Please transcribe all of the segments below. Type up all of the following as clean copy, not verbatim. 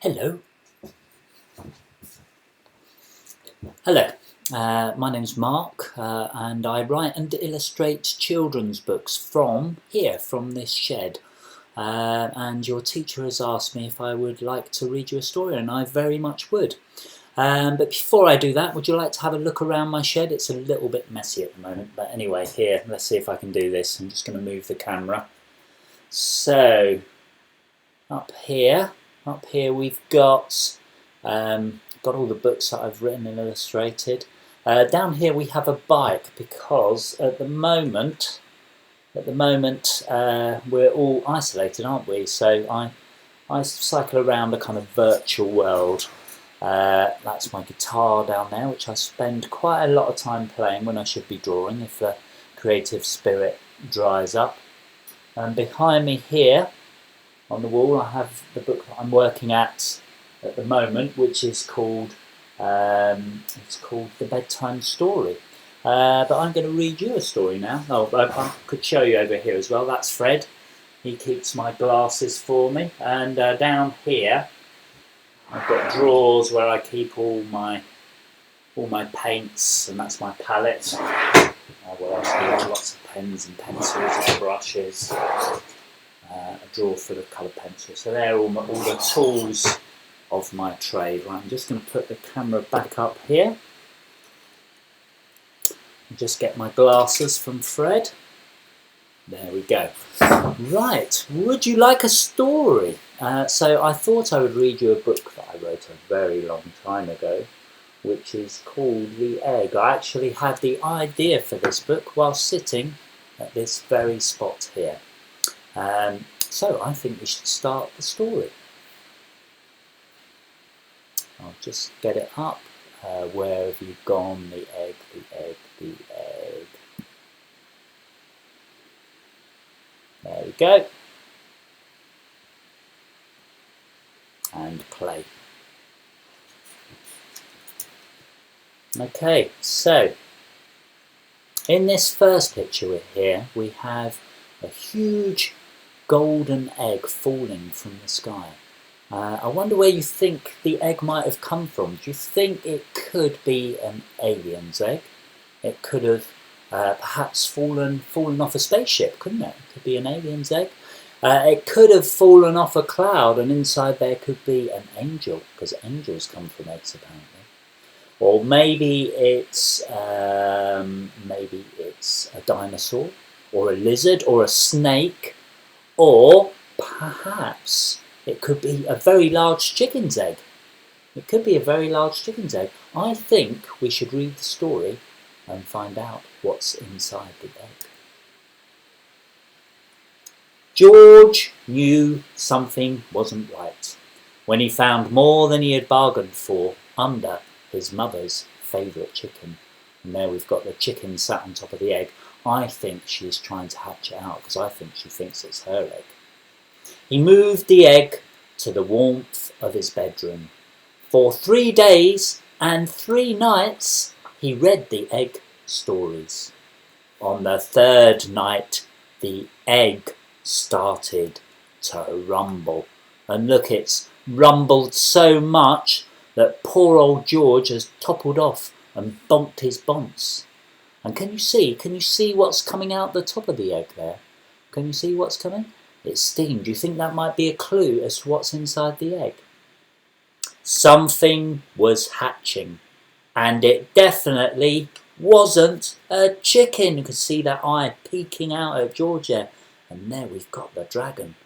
Hello. Hello. My name's Mark and I write and illustrate children's books from this shed. And your teacher has asked me if I would like to read you a story, and I very much would. But before I do that, would you like to have a look around my shed? It's a little bit messy at the moment, but anyway, here, let's see if I can do this. I'm just going to move the camera. So, up here we've got all the books that I've written and illustrated. Down here we have a bike because at the moment we're all isolated, aren't we? So I cycle around a kind of virtual world. That's my guitar down there, which I spend quite a lot of time playing when I should be drawing, if the creative spirit dries up. And behind me here on the wall I have the book that I'm working at the moment, which is called The Bedtime Story. But I'm going to read you a story now. Oh, I could show you over here as well. That's Fred. He keeps my glasses for me. And down here I've got drawers where I keep all my paints, and that's my palette. What else do we have? Lots of pens and pencils and brushes. A drawer full of coloured pencils. So they're all the tools of my trade. Right, I'm just going to put the camera back up here. Just get my glasses from Fred. There we go. Right, would you like a story? So I thought I would read you a book that I wrote a very long time ago, which is called The Egg. I actually had the idea for this book while sitting at this very spot here. So I think we should start the story. I'll just get it up. Where have you gone? The egg, the egg, the egg. There we go. And play. Okay, so in this first picture here we have a huge golden egg falling from the sky. I wonder where you think the egg might have come from. Do you think it could be an alien's egg? It could have perhaps fallen off a spaceship, couldn't it? It could be an alien's egg. It could have fallen off a cloud, and inside there could be an angel, because angels come from eggs apparently. Or maybe it's a dinosaur, or a lizard, or a snake, or perhaps it could be a very large chicken's egg. It could be a very large chicken's egg. I think we should read the story and find out what's inside the egg. George knew something wasn't right when he found more than he had bargained for under his mother's favourite chicken. And there we've got the chicken sat on top of the egg. I think she's trying to hatch it out because I think she thinks it's her egg. He moved the egg to the warmth of his bedroom. For 3 days and 3 nights he read the egg stories. On the 3rd night the egg started to rumble. And look, it's rumbled so much that poor old George has toppled off and bonked his bonce. And can you see what's coming out the top of the egg there? Can you see what's coming? It's steam. Do you think that might be a clue as to what's inside the egg? Something was hatching, and it definitely wasn't a chicken. You can see that eye peeking out at George there. And there we've got the dragon.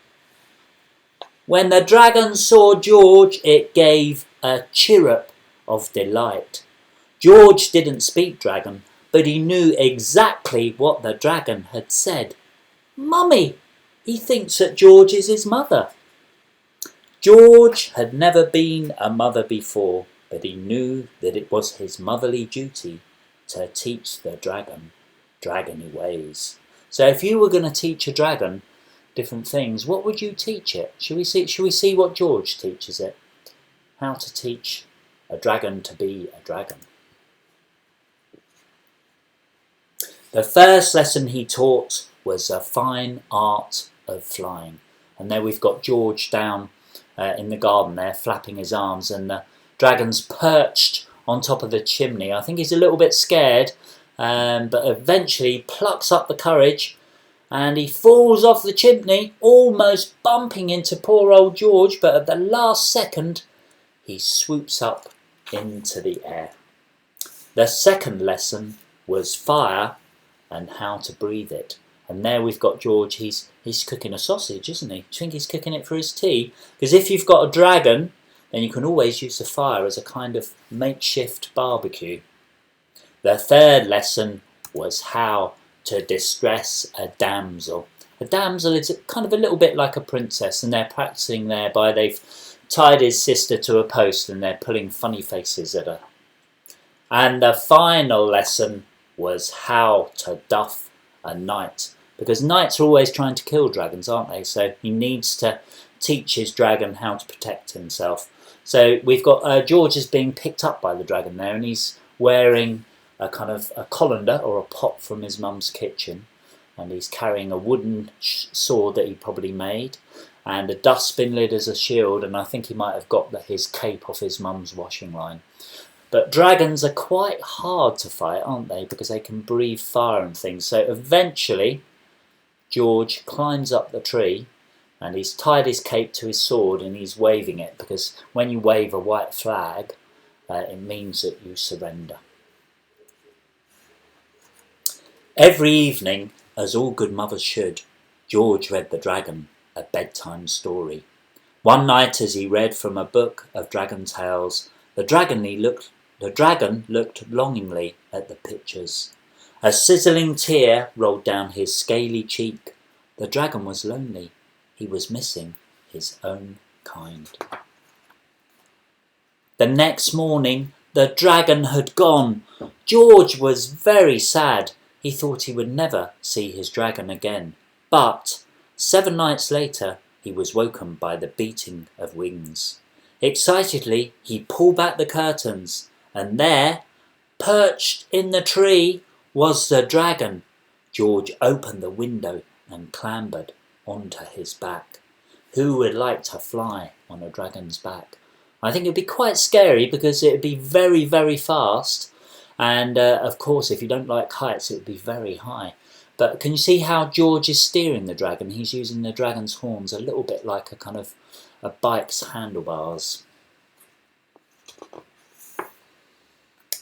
When the dragon saw George, it gave a chirrup of delight. George didn't speak dragon, but he knew exactly what the dragon had said. Mummy! He thinks that George is his mother. George had never been a mother before, but he knew that it was his motherly duty to teach the dragon dragony ways. So if you were going to teach a dragon different things, what would you teach it? Shall we see what George teaches it? How to teach a dragon to be a dragon. The first lesson he taught was a fine art of flying. And there we've got George down in the garden there, flapping his arms, and the dragon's perched on top of the chimney. I think he's a little bit scared, but eventually he plucks up the courage and he falls off the chimney, almost bumping into poor old George, but at the last second he swoops up into the air. The second lesson was fire and how to breathe it. And there we've got George, he's cooking a sausage, isn't he? Do you think he's cooking it for his tea? Because if you've got a dragon, then you can always use the fire as a kind of makeshift barbecue. The third lesson was how to distress a damsel. A damsel is kind of a little bit like a princess, and they're practicing there by they've tied his sister to a post and they're pulling funny faces at her. And the final lesson was how to duff a knight. Because knights are always trying to kill dragons, aren't they? So he needs to teach his dragon how to protect himself. So we've got George is being picked up by the dragon there, and he's wearing a kind of a colander or a pot from his mum's kitchen, and he's carrying a wooden sword that he probably made, and a dustbin lid as a shield, and I think he might have got his cape off his mum's washing line. But dragons are quite hard to fight, aren't they? Because they can breathe fire and things. So eventually George climbs up the tree, and he's tied his cape to his sword and he's waving it, because when you wave a white flag, it means that you surrender. Every evening, as all good mothers should, George read the dragon a bedtime story. One night, as he read from a book of dragon tales, the dragon looked longingly at the pictures. A sizzling tear rolled down his scaly cheek. The dragon was lonely. He was missing his own kind. The next morning, the dragon had gone. George was very sad. He thought he would never see his dragon again. But 7 nights later, he was woken by the beating of wings. Excitedly, he pulled back the curtains, and there, perched in the tree, was the dragon. George opened the window and clambered onto his back. Who would like to fly on a dragon's back? I think it'd be quite scary because it'd be very, very fast. And of course, if you don't like heights, it would be very high. But can you see how George is steering the dragon? He's using the dragon's horns a little bit like a kind of a bike's handlebars.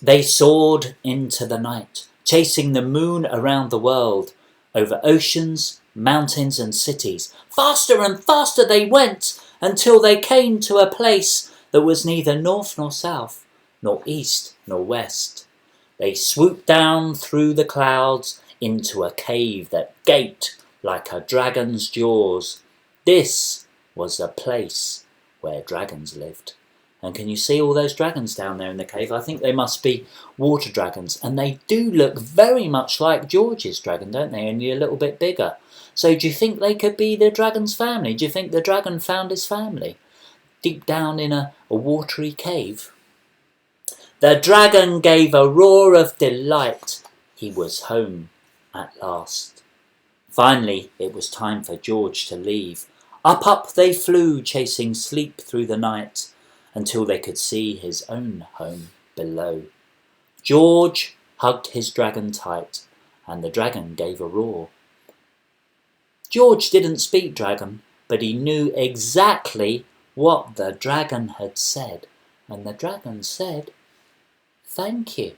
They soared into the night, chasing the moon around the world, over oceans, mountains and cities. Faster and faster they went, until they came to a place that was neither north nor south, nor east nor west. They swooped down through the clouds into a cave that gaped like a dragon's jaws. This was the place where dragons lived. And can you see all those dragons down there in the cave? I think they must be water dragons. And they do look very much like George's dragon, don't they? Only a little bit bigger. So do you think they could be the dragon's family? Do you think the dragon found his family deep down in a watery cave? The dragon gave a roar of delight. He was home at last. Finally, it was time for George to leave. Up they flew, chasing sleep through the night, until they could see his own home below. George hugged his dragon tight, and the dragon gave a roar. George didn't speak dragon, but he knew exactly what the dragon had said, and the dragon said, "Thank you."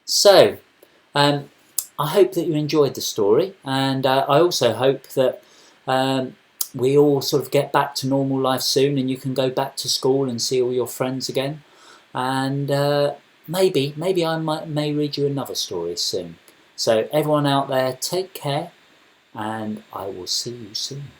So, I hope that you enjoyed the story, and I also hope that we all sort of get back to normal life soon, and you can go back to school and see all your friends again. And maybe I may read you another story soon. So everyone out there, take care, and I will see you soon.